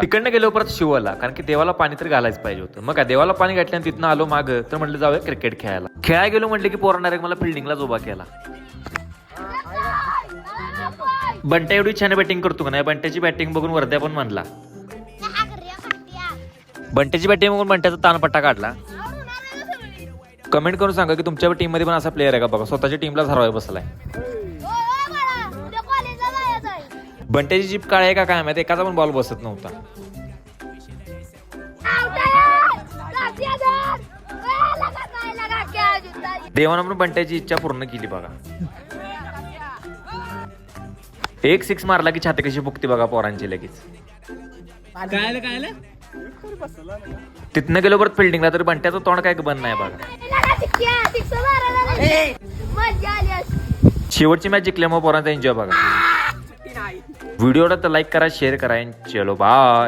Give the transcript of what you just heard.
तिकडनं गेलो परत शिवाला, कारण की देवाला पाणी तर घालायच पाहिजे होतं. मग काय देवाला पाणी घातल्यानं तिथनं आलो माग, तर म्हटलं जाऊया क्रिकेट खेळायला. खेळायला गेलो म्हटलं की पोरांना मला फिल्डिंगलाच उभा केला. बंट्या एवढी छान बॅटिंग करतो का नाही, बंट्याची बॅटिंग बघून वर्ध्या पण म्हणला. बंट्याची बॅटिंग बघून बंट्याचा तानपट्टा काढला. कमेंट करून सांगा की तुमच्या टीम मध्ये पण असा प्लेअर आहे का बघा, स्वतःच्या टीमला हरवाय बसलाय. बंट्याची जीप काळ आहे का काय माहिती, एकाचा पण बॉल बसत नव्हता. देवानं पण बंट्याची इच्छा पूर्ण केली बघा. एक सिक्स मारला की छाती कशी फुगते बघा पोरांची लगेच. तिथनं गेलो परत फिल्डिंगला, तर बंट्याचं तोंड काय बंद नाही बघा. शेवटची मॅच जिंकल्यामुळे पोरांचा एन्जॉय बघा. व्हिडिओला तर लाईक करा, शेअर करा. चलो बाय.